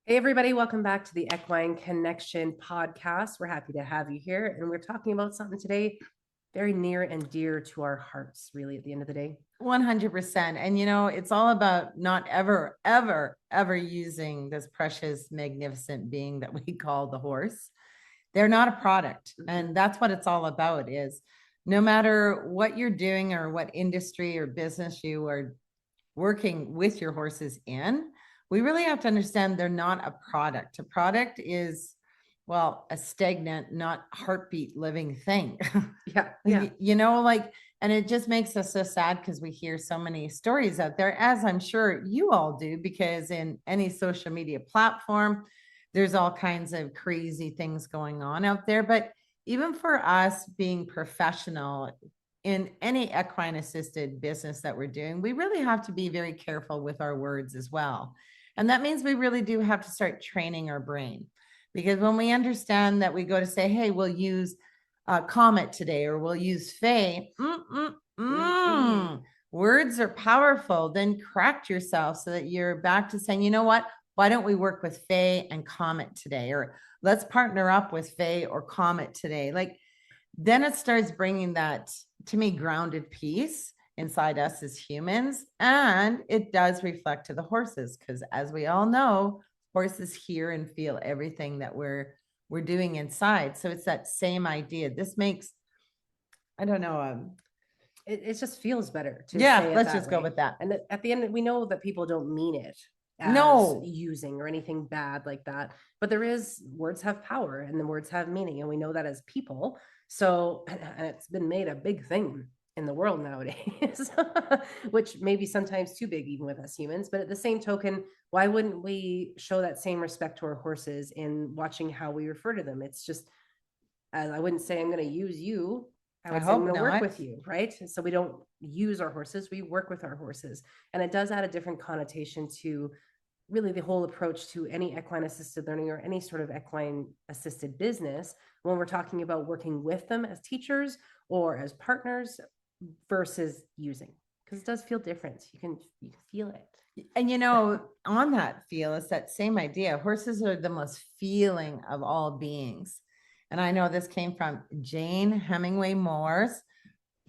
Hey, everybody, welcome back to the Equine Connection podcast. We're happy to have you here. And we're talking about something today very near and dear to our hearts, really, at the end of the day. 100%. And it's all about not ever, ever, ever using this precious, magnificent being that we call the horse. They're not a product. And that's what it's all about is no matter what you're doing or what industry or business you are working with your horses in, we really have to understand they're not a product. A product is, well, a stagnant, not heartbeat living thing. Yeah. And it just makes us so sad because we hear so many stories out there, as I'm sure you all do, because in any social media platform, there's all kinds of crazy things going on out there. But even for us being professional in any equine assisted business that we're doing, we really have to be very careful with our words as well. And that means we really do have to start training our brain, because when we understand that we go to say, hey, we'll use Comet today, or we'll use Faye, words are powerful. Then correct yourself so that you're back to saying, you know what, why don't we work with Faye and Comet today? Or let's partner up with Faye or Comet today. Then it starts bringing that, to me, grounded peace inside us as humans. And it does reflect to the horses, because as we all know, horses hear and feel everything that we're doing inside. So it's that same idea. This makes, I don't know, it just feels better to say let's just go with that. And at the end, we know that people don't mean it as using or anything bad like that. But words have power and the words have meaning. And we know that as people. So, and it's been made a big thing in the world nowadays, which may be sometimes too big, even with us humans. But at the same token, why wouldn't we show that same respect to our horses in watching how we refer to them? It's just, I wouldn't say I'm going to use you. I would say I'm going to work with you, right? So we don't use our horses, we work with our horses. And it does add a different connotation to really the whole approach to any equine assisted learning or any sort of equine assisted business when we're talking about working with them as teachers or as partners versus using, because it does feel different. You can feel it. And on that feel, it's that same idea. Horses are the most feeling of all beings. And I know this came from Jane Hemingway Moore's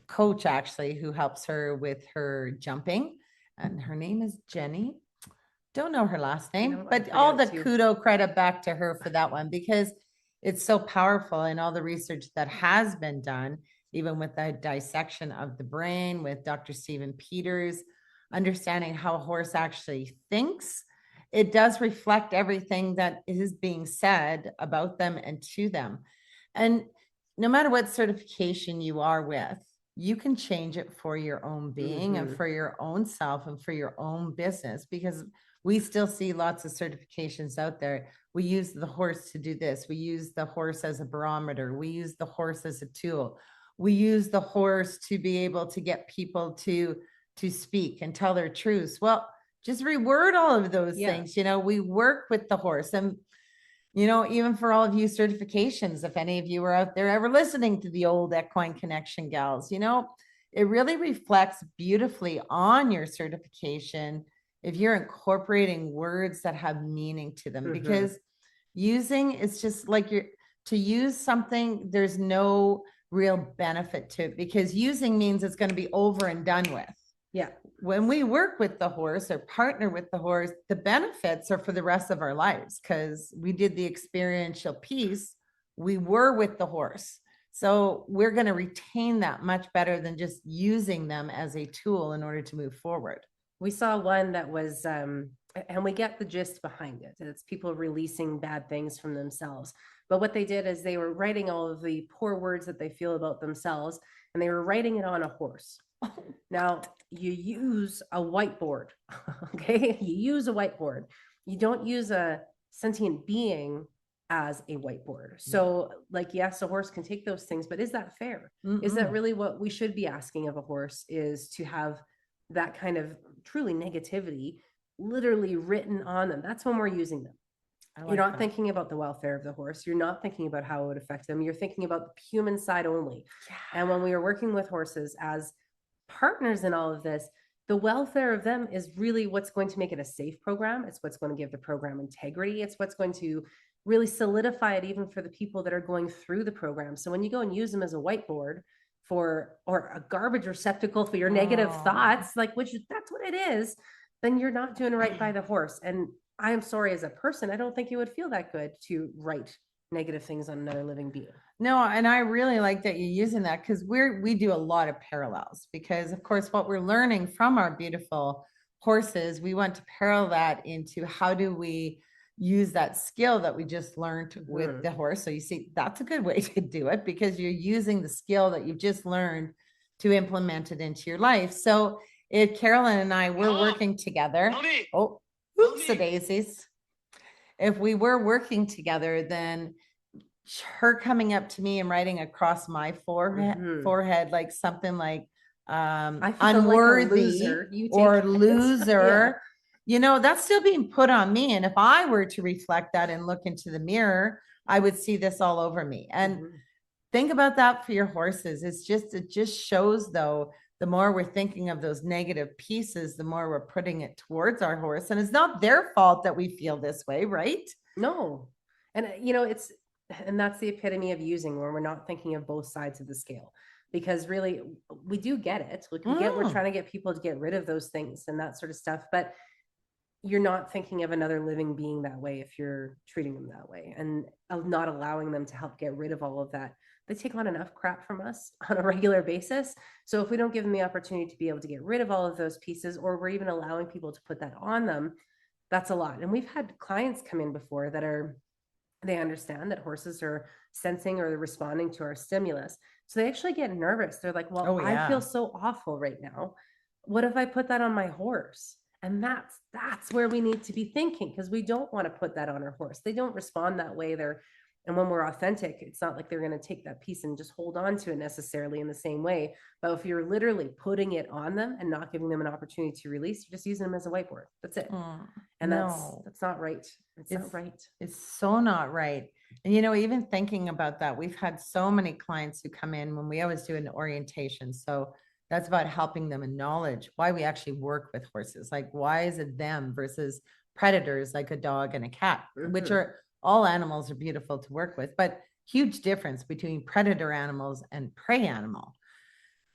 coach, actually, who helps her with her jumping. And her name is Jenny. Don't know her last name, but all the kudo credit back to her for that one, because it's so powerful. And all the research that has been done, even with the dissection of the brain with Dr. Stephen Peters, understanding how a horse actually thinks, it does reflect everything that is being said about them and to them. And no matter what certification you are with, you can change it for your own being and for your own self and for your own business, because we still see lots of certifications out there. We use the horse to do this. We use the horse as a barometer. We use the horse as a tool. We use the horse to be able to get people to speak and tell their truths. Well, just reword all of those things. We work with the horse. And even for all of you certifications, if any of you are out there ever listening to the old Equine Connection gals, it really reflects beautifully on your certification if you're incorporating words that have meaning to them. Because using, it's just like to use something, there's no real benefit to it, because using means it's going to be over and done with. Yeah. When we work with the horse or partner with the horse, the benefits are for the rest of our lives, because we did the experiential piece. We were with the horse. So we're going to retain that much better than just using them as a tool in order to move forward. We saw one that was, and we get the gist behind it. It's people releasing bad things from themselves. But what they did is they were writing all of the poor words that they feel about themselves, and they were writing it on a horse. Now, you use a whiteboard, okay? You use a whiteboard. You don't use a sentient being as a whiteboard. So, yes, a horse can take those things, but is that fair? Is that really what we should be asking of a horse, is to have that kind of truly negativity literally written on them? That's when we're using them. You're not thinking about the welfare of the horse. You're not thinking about how it would affect them. You're thinking about the human side only. And when we are working with horses as partners in all of this, the welfare of them is really what's going to make it a safe program. It's what's going to give the program integrity. It's what's going to really solidify it even for the people that are going through the program. So when you go and use them as a whiteboard for, or a garbage receptacle for your negative thoughts, like, which that's what it is, then you're not doing right by the horse. And I am sorry, as a person, I don't think you would feel that good to write negative things on another living being. No, and I really like that you're using that, because we do a lot of parallels, because of course what we're learning from our beautiful horses, we want to parallel that into how do we use that skill that we just learned with the horse. So you see, that's a good way to do it, because you're using the skill that you've just learned to implement it into your life. So if Carolyn and I were working together, oh, oops, the daisies. If we were working together, then her coming up to me and writing across my forehead like something like unworthy like or loser, you know, that's still being put on me. And if I were to reflect that and look into the mirror, I would see this all over me. And think about that for your horses. It just shows, though, the more we're thinking of those negative pieces, the more we're putting it towards our horse. And it's not their fault that we feel this way, right? No. And you know, and that's the epitome of using, where we're not thinking of both sides of the scale, because really we do get it. We're trying to get people to get rid of those things and that sort of stuff, but you're not thinking of another living being that way if you're treating them that way, and not allowing them to help get rid of all of that. They take on enough crap from us on a regular basis. So if we don't give them the opportunity to be able to get rid of all of those pieces, or we're even allowing people to put that on them, that's a lot. And we've had clients come in before that they understand that horses are sensing or responding to our stimulus. So they actually get nervous. They're like, well, I feel so awful right now. What if I put that on my horse? And that's where we need to be thinking, because we don't want to put that on our horse. They don't respond that way. And when we're authentic, it's not like they're going to take that piece and just hold on to it necessarily in the same way. But if you're literally putting it on them and not giving them an opportunity to release, you're just using them as a whiteboard. That's it. And that's not right. It's not right. It's so not right. And, you know, even thinking about that, we've had so many clients who come in when we always do an orientation. So that's about helping them acknowledge why we actually work with horses. Like, why is it them versus predators like a dog and a cat, which are all animals are beautiful to work with, but huge difference between predator animals and prey animal.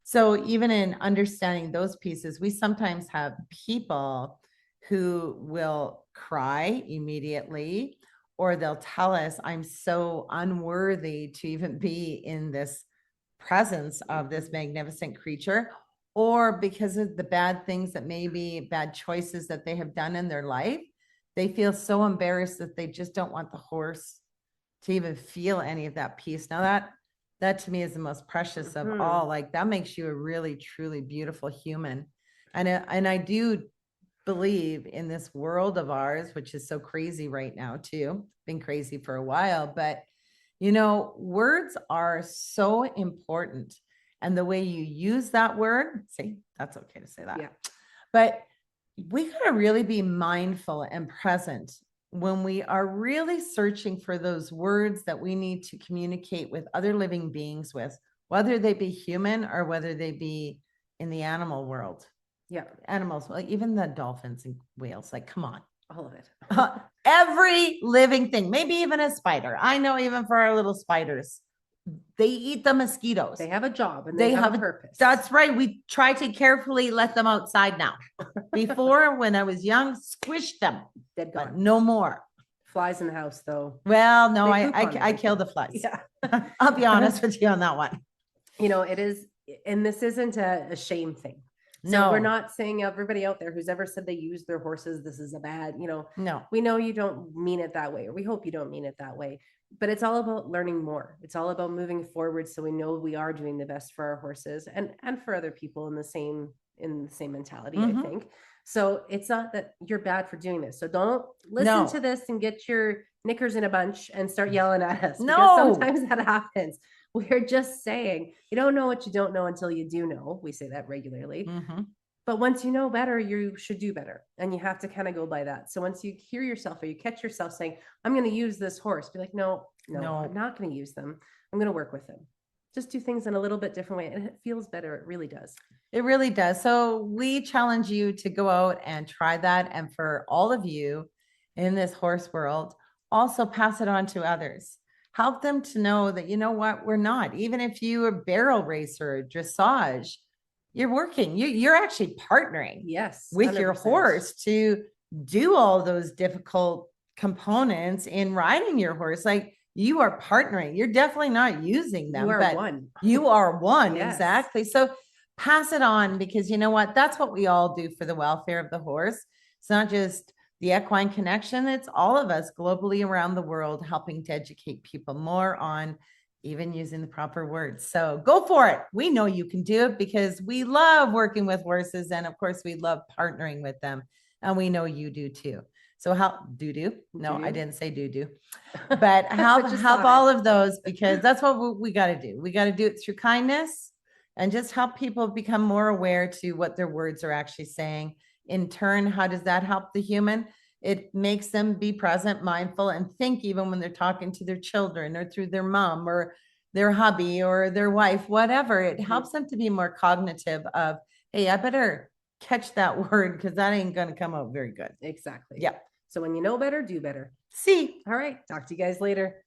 So even in understanding those pieces, we sometimes have people who will cry immediately, or they'll tell us, I'm so unworthy to even be in this presence of this magnificent creature, or because of the bad things that maybe bad choices that they have done in their life, they feel so embarrassed that they just don't want the horse to even feel any of that piece. Now that to me is the most precious of all. Like, that makes you a really, truly beautiful human. And I do believe in this world of ours, which is so crazy right now too, been crazy for a while, but you know, words are so important. And the way you use that word, see, that's okay to say that. Yeah. But we got to really be mindful and present when we are really searching for those words that we need to communicate with other living beings with, whether they be human or whether they be in the animal world. Yeah. Animals, like even the dolphins and whales, like, come on. All of it. Every living thing, maybe even a spider. I know, even for our little spiders, they eat the mosquitoes. They have a job and they have a purpose. That's right. We try to carefully let them outside now. Before, when I was young, squished them. Dead gone. But no more. Flies in the house, though. Well, no, I kill the flies. Yeah. I'll be honest with you on that one. You know, it is, and this isn't a shame thing. So we're not saying, everybody out there who's ever said they use their horses, this is a bad, you know, no, we know you don't mean it that way, or we hope you don't mean it that way, but it's all about learning more. It's all about moving forward. So we know we are doing the best for our horses and for other people in the same mentality, I think. So it's not that you're bad for doing this. So don't listen to this and get your knickers in a bunch and start yelling at us. Because sometimes that happens. We're just saying, you don't know what you don't know until you do know. We say that regularly. But once you know better, you should do better. And you have to kind of go by that. So once you hear yourself or you catch yourself saying, I'm going to use this horse, be like, no, I'm not going to use them. I'm going to work with them. just do things in a little bit different way. And it feels better. It really does. It really does. So we challenge you to go out and try that. And for all of you in this horse world, also pass it on to others. Help them to know that, you know what, we're not. Even if you are a barrel racer, or dressage, you're working, you're actually partnering Yes, with your 100%. horse to do all those difficult components in riding your horse. Like, you are partnering. You're definitely not using them. You are but one. You are one. Yes. Exactly. So pass it on, because you know what? That's what we all do for the welfare of the horse. It's not just the equine connection. It's all of us globally around the world helping to educate people more on even using the proper words. So go for it. We know you can do it because we love working with horses. And of course, we love partnering with them. And we know you do too. So help do. No, I didn't say do. But help all of those, because that's what we got to do. We got to do it through kindness and just help people become more aware to what their words are actually saying. In turn, how does that help the human? It makes them be present, mindful, and think even when they're talking to their children or through their mom or their hubby or their wife, whatever. It helps them to be more cognitive of, hey, I better catch that word because that ain't going to come out very good. Exactly. Yep. So when you know better, do better. See. All right. Talk to you guys later.